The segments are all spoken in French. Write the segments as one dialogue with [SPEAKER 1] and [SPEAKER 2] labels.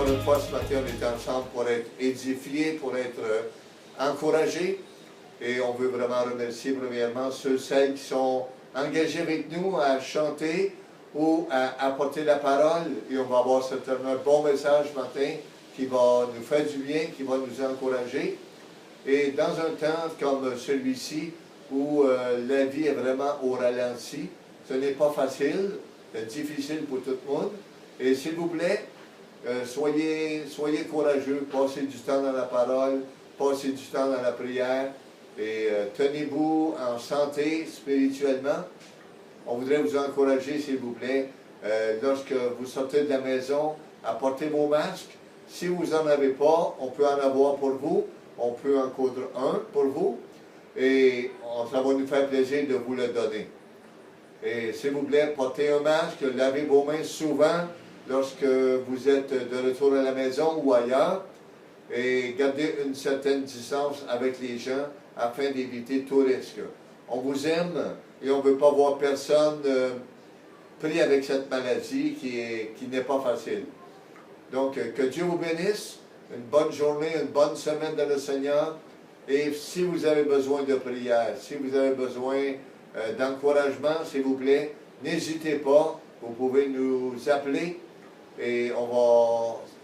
[SPEAKER 1] encore une fois, ce matin, on est ensemble pour être édifiés, pour être encouragés. Et on veut vraiment remercier premièrement celles qui sont engagés avec nous à chanter ou à apporter la parole. Et on va avoir certainement un bon message ce matin qui va nous faire du bien, qui va nous encourager. Et dans un temps comme celui-ci, où la vie est vraiment au ralenti, ce n'est pas facile, c'est difficile pour tout le monde. Et s'il vous plaît, soyez courageux, passez du temps dans la parole, passez du temps dans la prière, et tenez-vous en santé spirituellement. On voudrait vous encourager, s'il vous plaît, lorsque vous sortez de la maison, apportez vos masques. Si vous n'en avez pas, on peut en avoir pour vous, on peut en coudre un pour vous, et ça va nous faire plaisir de vous le donner. Et s'il vous plaît, portez un masque, lavez vos mains souvent lorsque vous êtes de retour à la maison ou ailleurs, et gardez une certaine distance avec les gens afin d'éviter tout risque. On vous aime et on ne veut pas voir personne pris avec cette maladie qui n'est pas facile. Donc, que Dieu vous bénisse, une bonne journée, une bonne semaine dans le Seigneur. Et si vous avez besoin de prière, si vous avez besoin d'encouragement, s'il vous plaît, n'hésitez pas, vous pouvez nous appeler et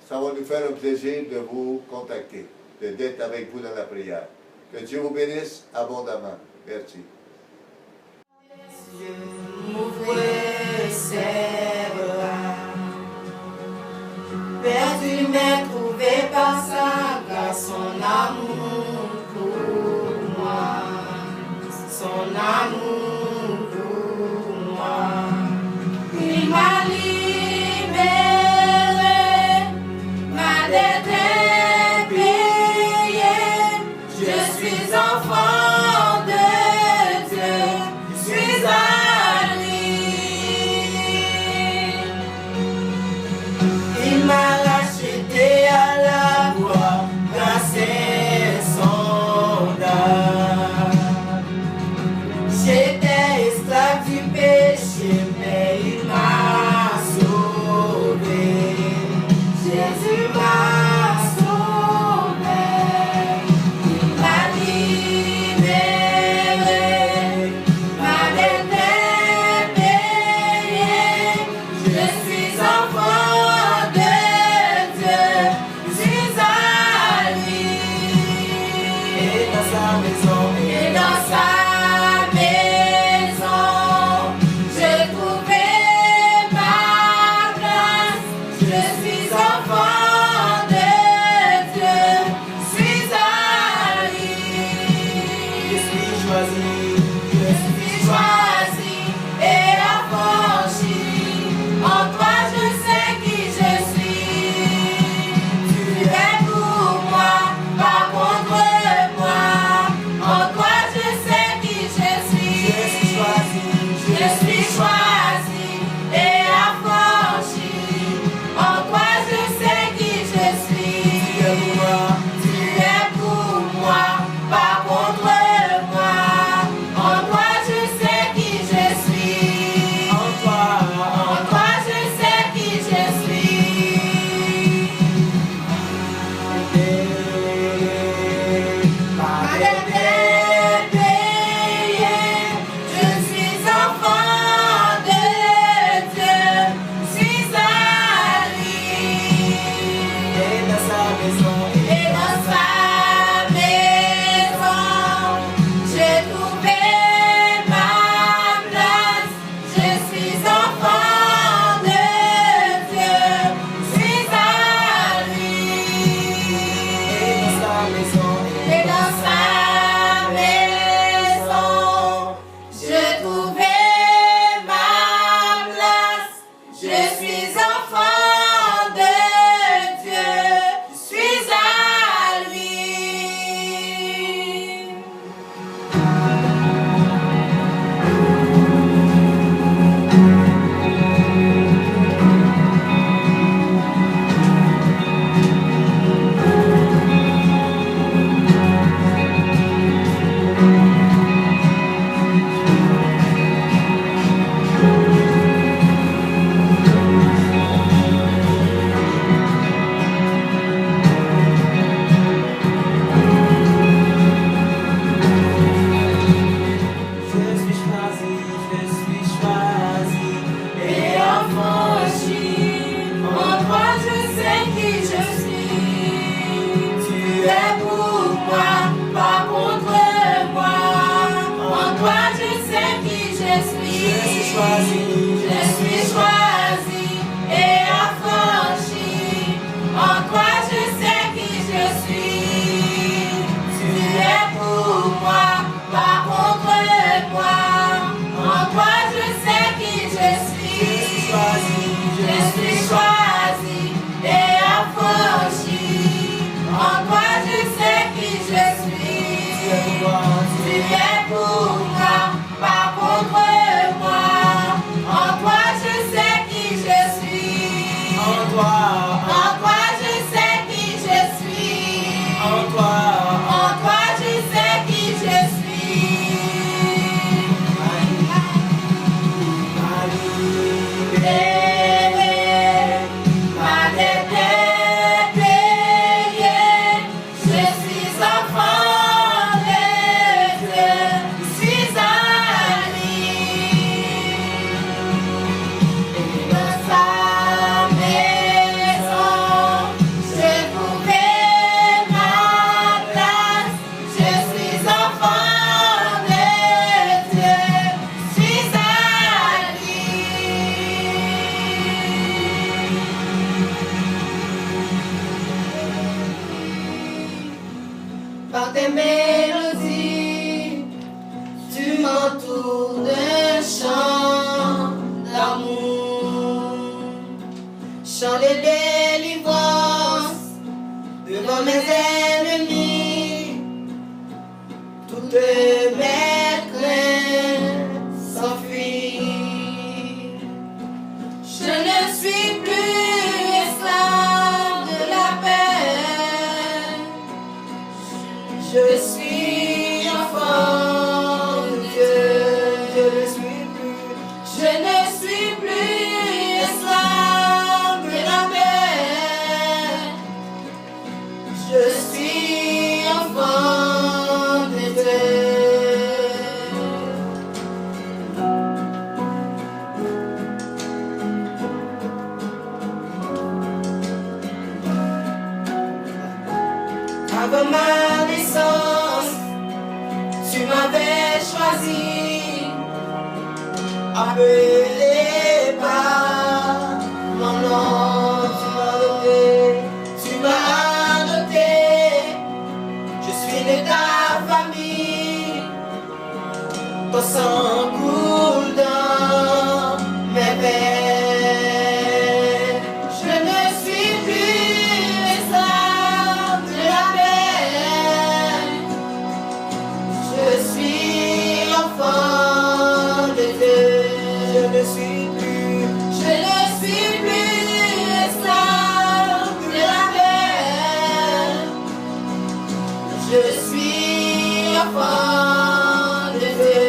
[SPEAKER 1] ça va nous faire un plaisir de vous contacter, d'être avec vous dans la prière. Que Dieu vous bénisse abondamment. Merci.
[SPEAKER 2] Perdu mais trouvé par sa grâce, son amour pour moi, son amour pour moi. Il m'a libéré, ma dette est payée, je suis enfant de Dieu, je suis à lui. Il m'a racheté je suis. Tu es pour moi, pas contre moi. En toi je sais qui je suis. Je suis choisi et affranchi. En toi je sais qui je suis. Tu es pour moi, pas contre moi. En toi je sais qui je suis. Je suis choisi et affranchi. En toi je sais qui je suis. Tu es pour moi, pas contre moi. En toi je sais qui je suis. En toi je sais qui je suis. En toi je sais qui je suis. Ma dette est payée. Je suis enfant de Dieu. Je suis dans sa maison, j'ai trouvé ma place. Je suis enfant de Dieu, je suis à lui. Par tes mélodies, tu m'entoures d'un chant d'amour, chant de délivrance devant mes ennemis. Toutes mes craintes s'enfuient. Je ne suis plus esclave de la paix. Je suis enfant de Dieu. Je ne suis plus esclave de la paix. Je suis enfant de Dieu. Avant ma naissance, tu m'avais choisi, appelé par mon nom, tu m'as adopté, je suis de ta famille, ton sang coule dans mes veines. Je ne suis plus esclave de la paix. Je suis enfant de Dieu. Je ne suis plus esclave de la paix. Je suis enfant de Dieu.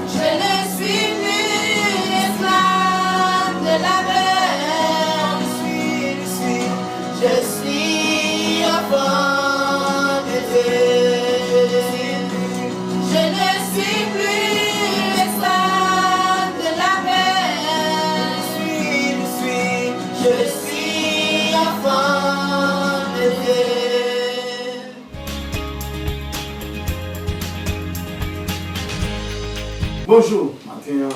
[SPEAKER 2] Je ne suis plus esclave de la paix. Je suis enfant de Dieu. Je ne suis plus esclave de la paix. Je suis enfant de Dieu.
[SPEAKER 3] Bonjour, matin,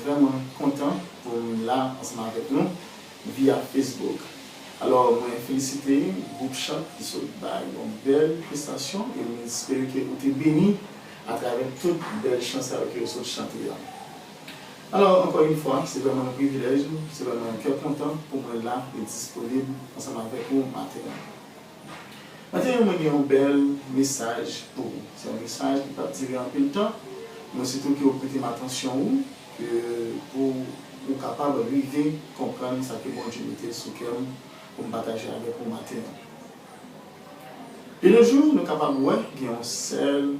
[SPEAKER 3] vraiment content pour là ensemble avec nous via Facebook. Alors, moi, féliciter le groupe Chant qui sont une belle prestation et j'espère que vous êtes bénis à travers toutes les belles chansons que vous avez chantées. Alors, encore une fois, c'est vraiment un privilège, c'est vraiment un cœur content pour moi là et disponible ensemble avec vous matin. Maintenant, on a un bel message pour vous. C'est un message qui va durer un peu de temps, mais surtout que vous prêtez attention pour être capable de comprendre ce que bon Dieu mettait sur le cœur pour partager avec vous matin. Et le jour, nous sommes capables de voir qu'il y a un seul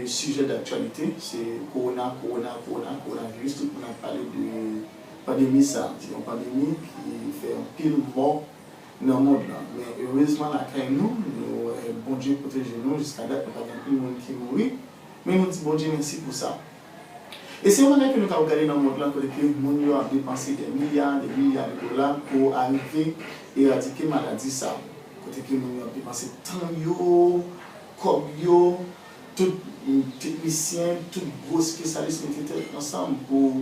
[SPEAKER 3] sujet d'actualité, c'est coronavirus. Tout le monde a parlé de pandémie, ça. C'est une pandémie qui fait un pile mort dans le monde. Mais heureusement, la nous, bon Dieu protège nous jusqu'à date, nous n'avons pas de monde qui mourit. Mais nous disons bon Dieu merci pour ça. Et c'est un que nous avons regardé dans le monde là, que les gens ont dépensé des milliards de dollars pour arriver à éradiquer la maladie. Ça. Côté que nous avons dépensé tant yo, comme yo, tout technicien, tout gros spécialiste mettaient ensemble pour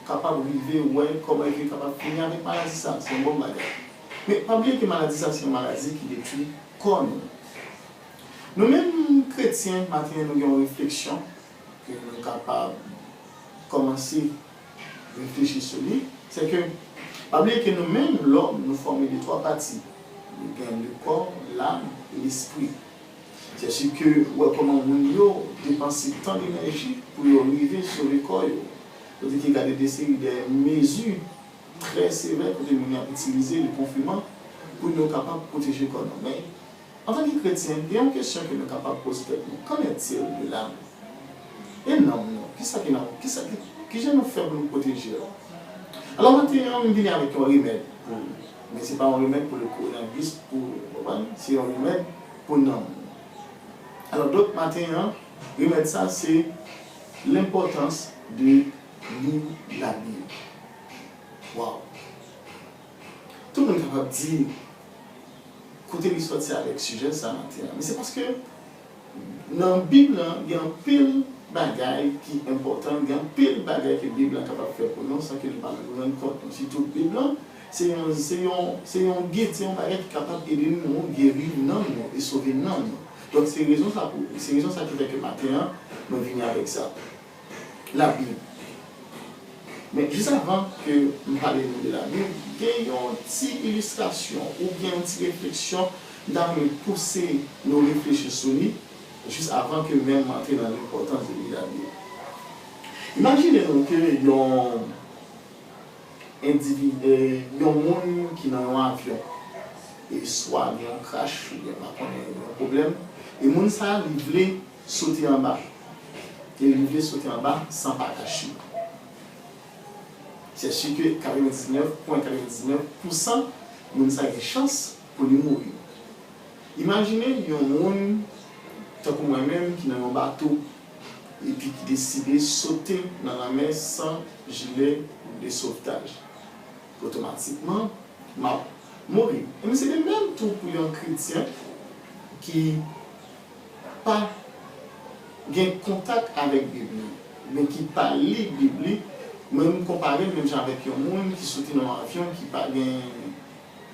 [SPEAKER 3] capable de vivre, ouais, comment être capable de finir avec la maladie. Ça. C'est un bon bagage. Mais pas oublier que la maladie, ça, c'est une maladie qui détruit corps. Nous-mêmes, chrétiens, maintenant, nous avons une réflexion que nous sommes capables de commencer à réfléchir sur lui. C'est que, pas oublier que nous-mêmes, l'homme, nous formons les trois parties. Nous avons le corps, l'âme et l'esprit. C'est sûr que, ouais, comment nous dépensons tant d'énergie pour arriver sur le corps. Vous avez regardé des séries de mesures très sévères que nous avons utilisées, le confinement, pour nous capables de protéger le corps. Mais, en tant que chrétien, il y a une question que nous sommes capables de poser. Qu'en est-il de l'âme? Et non, qu'est-ce que nous faisons pour nous protéger? Alors maintenant, on vient avec un remède, mais ce n'est pas un remède pour le coronavirus, c'est un remède pour nous. Alors donc maintenant, le remède ça, c'est l'importance de lire la Bible. Waouh! Tout le monde est capable de dire, côté l'histoire c'est avec sujet ça maintenant. Mais c'est parce que dans la Bible, il y a un pile de bagailles qui est important, il y a un pile de bagailles que la Bible est capable de faire pour nous sans que nous ne nous rendions compte. Surtout la Bible, c'est un guide, c'est un bagage qui est capable d'aider nous, guérir nous et sauver nous. Donc c'est raison ça qui fait que maintenant, nous venons avec ça. La Bible. Mais juste avant que nous parlions de la Bible, il y a une petite illustration ou bien une petite réflexion dans le pousser nos réflexions sur lui, juste avant que même entrer dans l'importance de lire la Bible. Imaginez-nous qu'il y a un monde qui est dans un avion, et soit il y a un crash, il y a un problème, et le monde ça, il voulait sauter en bas. Et il voulait sauter en bas sans parachute. C'est sûr que 99,99% de gens ont des chances pour lui mourir. Imaginez, il y a un monde, tant que moi-même, qui est dans un bateau et puis qui décide de sauter dans la mer sans gilet de sauvetage. Automatiquement, il va mourir. Et c'est le même tout pour un chrétien qui n'a pas contact avec la Bible, mais qui parle de la Bible. Même comparer même avec un monde qui saute dans un avion qui n'a pas de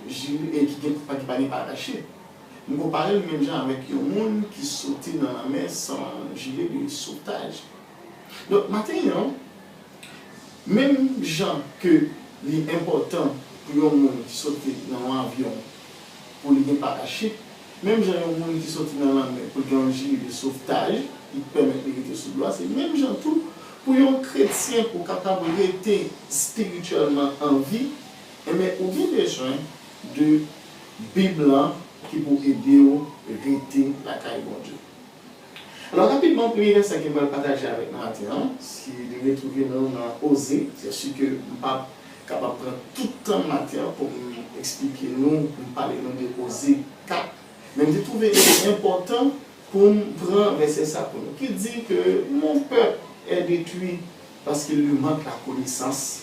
[SPEAKER 3] gilet et qui n'a pas de parachute. Nous comparons même gens avec un monde qui saute dans la mer sans gilet de sauvetage. Donc maintenant, même gens que l'important pour un monde qui saute dans un avion pour les parachute, même gens un monde qui saute dans la mer pour un gilet de sauvetage qui permet de rester sous l'eau, c'est même gens tout. Pour un chrétien, pour capable de rester spirituellement en vie, mais on a besoin de Bible qui peut aider à rester la caille de Dieu. Alors rapidement, le premier verset que je vais partager avec nous maintenant, si vous devez trouver dans Osée, c'est sûr que je ne suis pas capable de prendre tout le temps matin pour nous expliquer, nous parler de Osée 4. Mais je trouve important pour prendre verset ça pour nous, qui dit que mon peuple est détruit parce qu'il lui manque la connaissance.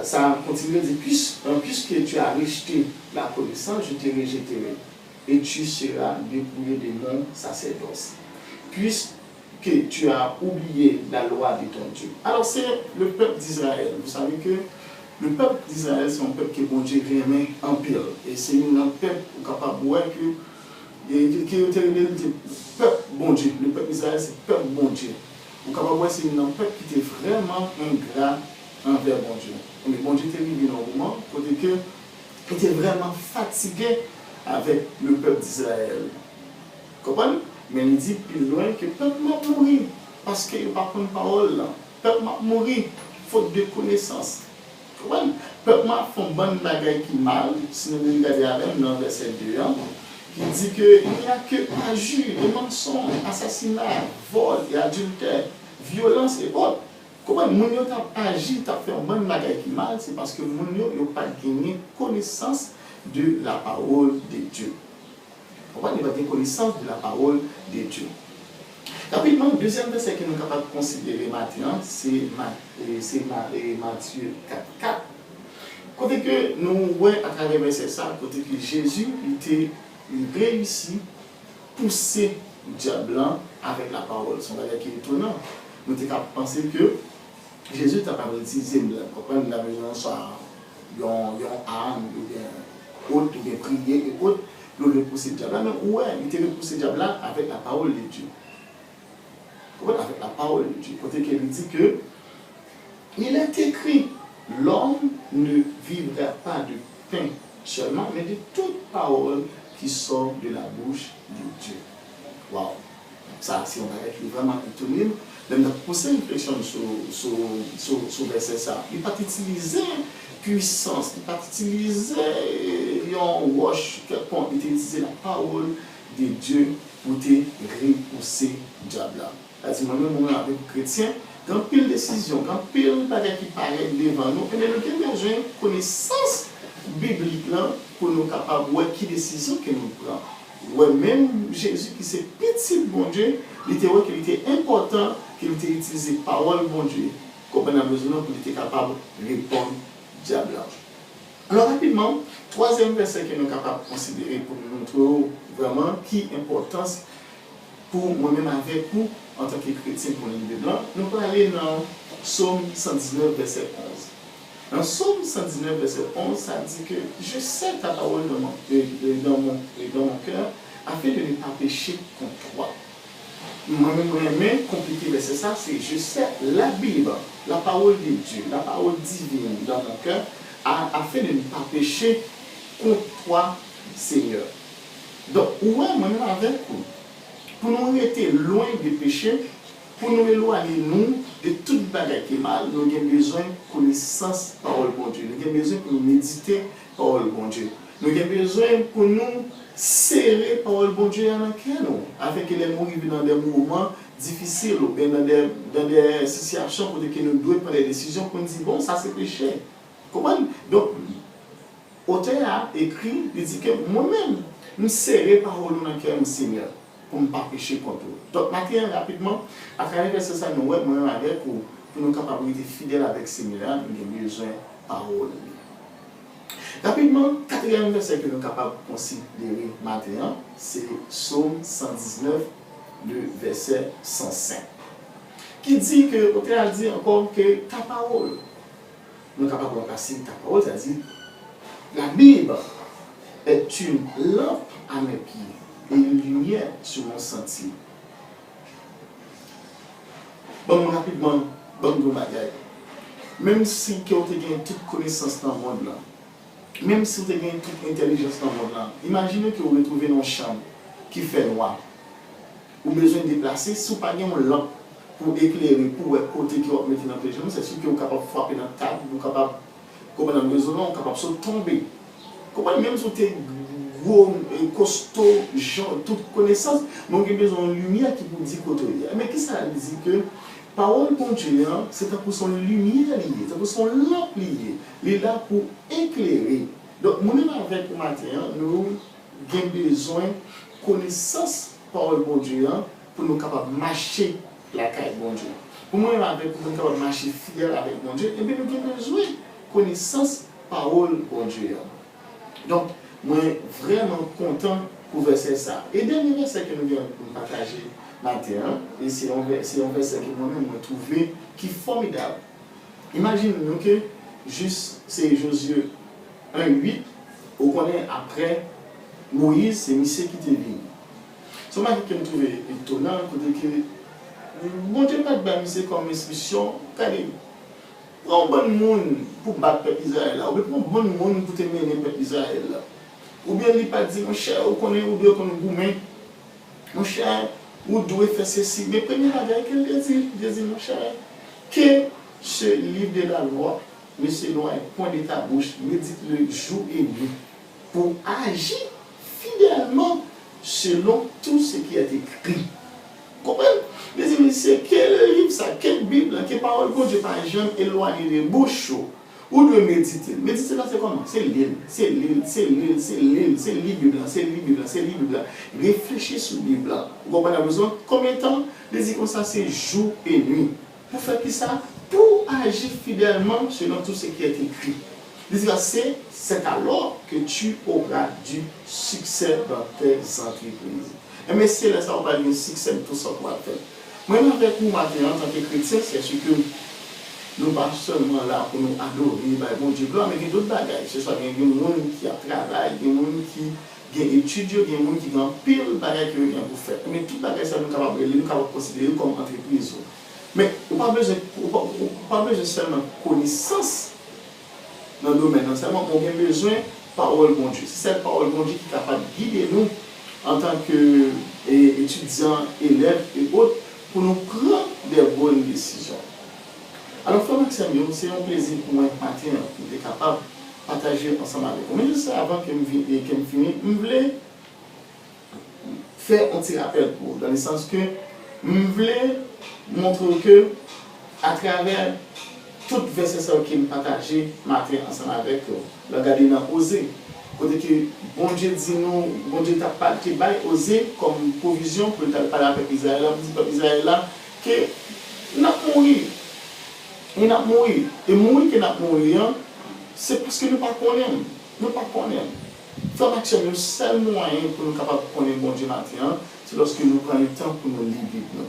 [SPEAKER 3] Ça continue de dire, puisque tu as rejeté la connaissance, je te rejetterai et tu seras dépouillé de mon sacerdoce. Puisque tu as oublié la loi de ton Dieu. Alors c'est le peuple d'Israël. Vous savez que le peuple d'Israël, c'est un peuple qui est bon Dieu remet en pile. Et c'est un peuple capable de voir que le peuple bon Dieu. Le peuple d'Israël, c'est le peuple bon Dieu. Vous pouvez voir que c'est un peuple qui était vraiment ingrat envers bon Dieu. Mais bon Dieu était arrivé dans un moment où il était vraiment fatigué avec le peuple d'Israël. Vous comprenez? Mais il dit plus loin que le peuple m'a mouru parce qu'il n'y a pas de parole. Le peuple m'a mouru faute de connaissance. Vous comprenez? Le peuple m'a fait une bonne bagaille qui mal, si nous regardons avec dans le verset 2. qui dit qu'il n'y a que injures, des mensonges, assassinat, vol et adultère, violence et autres. Comment moun yo t'a agi, t'a fait un bon bagay qui mal, c'est parce que moun yo n'a pas gagné connaissance de la parole de Dieu. Pourquoi il n'a pas gagné connaissance de la parole de Dieu? Rapidement, le deuxième verset que nous sommes capables de considérer maintenant, c'est Matthieu 4. Côté que nous voyons à travers le verset ça, côté que Jésus il réussit à pousser le diable avec la parole. C'est un bagage qui est étonnant. Nous sommes capables de penser que Jésus n'a pas utilisé comprendre la maison soit une arme, ou bien autre, ou bien prier et autres, pour repousser le diable. Mais ouais, il était repoussé le diable avec la parole de Dieu. Avec la parole de Dieu. Côté qu'il dit que il est écrit, l'homme ne vivra pas de pain seulement, mais de toute parole qui sort de la bouche de Dieu. Waouh! Ça, c'est un bagage qui est vraiment étonnant. Même pousser une réflexion sur verset ça. Il n'a pas utilisé puissance, il n'a pas utilisé un roche quelconque, il a utilisé la parole de Dieu pour te repousser le diable. C'est-à-dire, moi-même, avec les chrétiens, quand pile décision, quand pile bagage qui paraît devant nous, nous avons besoin de connaissance biblique pour nous capables de voir qui décision que nous prenons. Ouais, même Jésus qui c'est petit bon Dieu, il était important qu'il ait utilisé parole bon Dieu, comme on a besoin pour être capable de répondre au diable. Alors rapidement, troisième verset que nous sommes capables de considérer pour nous montrer vraiment qui importance pour moi-même avec vous en tant que chrétien pour le livre blanc, nous allons aller dans Psaume 119, verset 11. Dans Psaume 119, verset 11, ça dit que je sais ta parole dans mon cœur, afin de ne pas pécher contre toi. Moi-même, je compliqué verset ça, c'est je sais la Bible, la parole de Dieu, la parole divine dans mon cœur, afin de ne pas pécher contre toi, Seigneur. Donc, ouais, moi-même avec vous, pour nous rester loin du péché, pour nous éloigner de toute bagarre qui est mal, nous avons besoin de connaissance parole bon Dieu. Nous avons besoin pour nous méditer parole bon Dieu. Nous avons besoin pour nous serrer parole bon Dieu dans le cœur, afin que les mots vivent dans des moments difficiles, ou bien dans des situations pour lesquelles nous devons prendre des décisions pour nous dire bon, ça c'est péché. Comment? Donc, l'auteur a écrit, il dit que moi-même, nous serrer parole dans le cœur, Seigneur, pour ne pas pécher contre eux. Donc, maintenant, rapidement, à travers ça, nous avons avec pour nous capables d'être fidèles avec Seigneur, nous avons besoin de parole. Rapidement, quatrième verset que nous sommes capables de considérer maintenant, c'est Psaume 119, le verset 105, qui dit que, l'auteur a dit encore que ta parole, nous sommes capables de passer ta parole, c'est-à-dire, la Bible est une lampe à mes pieds et une lumière sur mon sentier. Bon, rapidement, bon, même si vous avez toute connaissance dans le monde, là, même si vous avez toute intelligence dans le monde, là, imaginez que vous retrouvez dans une chambre qui fait noir. Vous avez besoin de déplacer, si vous n'avez pas une lampe pour éclairer, pour côté qui vous mettez dans les gens, c'est sûr que vous êtes capable de frapper dans la table, vous êtes capable, comme dans le maison, vous êtes capable de tomber. Comment même si vous êtes gros, costaud, genre, toute connaissance, mais vous avez besoin de lumière qui vous dit côté. Mais qu'est-ce que ça dit que parole pour Dieu, c'est pour son lumière liée, c'est pour son lampe liée. Il est là pour éclairer. Donc, nous-mêmes avec le matin, nous avons besoin de connaissance parole pour Dieu pour nous capables de marcher la caille bon Dieu. Pour nous avec nous capables de marcher fidèle avec mon Dieu, et bien nous avons besoin de connaissance parole pour Dieu. Donc, moi, vraiment content pour verser ça. Et dernier verset que nous venons de partager maintenant, et c'est un verset que moi-même j'ai trouvé qui est formidable. Imaginez-nous que juste c'est Josué 1:8, on connaît après Moïse, c'est Missé qui était venu. C'est moi qui me trouve étonnant, que bon Dieu n'a pas mis comme instruction, prends un bon monde pour battre le peuple Israël, ou bien prends un bon monde pour te mener le peuple Israël. Ou bien il n'a pas dit, mon cher, vous connaissez, ou bien vous connaissez, mon cher, vous devez faire ceci. Mais premier bagage qu'il dit, mon cher, que ce livre de la loi, mais c'est loin, point de ta bouche, médite-le jour et nuit, pour agir fidèlement selon tout ce qui est écrit. Comprenez? Mais c'est quel livre ça, quelle Bible, quelle parole que Dieu pas jamais éloigné des bouches Ou de méditer. Méditer là, c'est comment? C'est l'île. C'est l'île, c'est l'île, c'est l'île, c'est l'île Bible, c'est l'île Bible, c'est l'île Bible. Réfléchis sur le Bible. Vous comprenez besoin? Combien de temps? Les dit comme ça, c'est jour et nuit. Pour faire qui ça? Pour agir fidèlement selon tout ce qui est écrit. C'est alors que tu auras du succès dans tes entreprises. Et mais c'est là ça, on va dire succès de tout ça qu'on va faire. Moi, avec vous, maintenant, en tant que chrétien, c'est sûr que nous ne sommes pas seulement là pour nous adorer, bon Dieu, mais il y a d'autres bagages. Ce soit des gens qui travaillent, des gens qui étudient, des gens qui ont pile de bagages qui viennent pour faire. Mais tout bagage, ça nous sommes capables de considérer comme entreprise. Mais on n'a pas besoin seulement de connaissance dans le domaine, non seulement on a besoin de parole bon Dieu. C'est cette parole bon Dieu qui est capable de guider nous en tant qu'étudiants, élèves et autres pour nous prendre des bonnes décisions. Alors, frère Maxime, c'est un plaisir pour moi matin d'être capable de partager ensemble avec vous. Mais juste avant que je finisse, je voulais faire un petit rappel pour vous, dans le sens que je voulais montrer que, à travers tout verset qui me partagé matin ensemble avec vous, le gardien a osé. Côté que bon Dieu dit nous, bon Dieu t'a pas qui va oser comme provision pour parler avec Israël, pour dire Israël là que n'a mourir. Il n'a mourir. Et mourir qu'il n'a mourir, c'est parce que nous ne connaissons pas. Nous ne connaissons pas. Faire action, le seul moyen pour nous capables de connaître bon Dieu matin, c'est lorsque nous prenons le temps pour nous lire la Bible.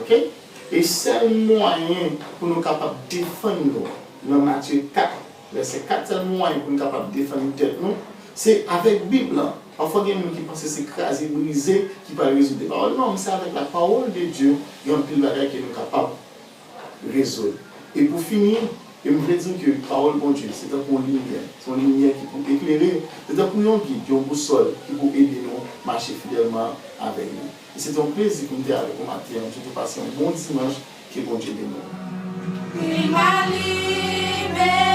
[SPEAKER 3] OK? Et le seul moyen pour nous capables de défendre dans Matthieu 4, verset 4, c'est le moyen pour nous capables de défendre tête nous, c'est avec la Bible. Parfois, il y a des gens qui pensent que c'est écrasé, brisé, qui peuvent résoudre des paroles. Non, mais c'est avec la parole de Dieu, il y a un pile de bagages qui nous capables de résoudre. Et pour finir, je voudrais dire que la parole de Dieu, c'est un pour lumière. C'est une lumière qui peut éclairer, c'est un pour un guide, un boussole qui peut aider nous à marcher fidèlement avec nous. Et c'est un plaisir de nous avec vous matin. Je te passe un bon dimanche, que bon Dieu bénisse.
[SPEAKER 2] Il m'a libéré.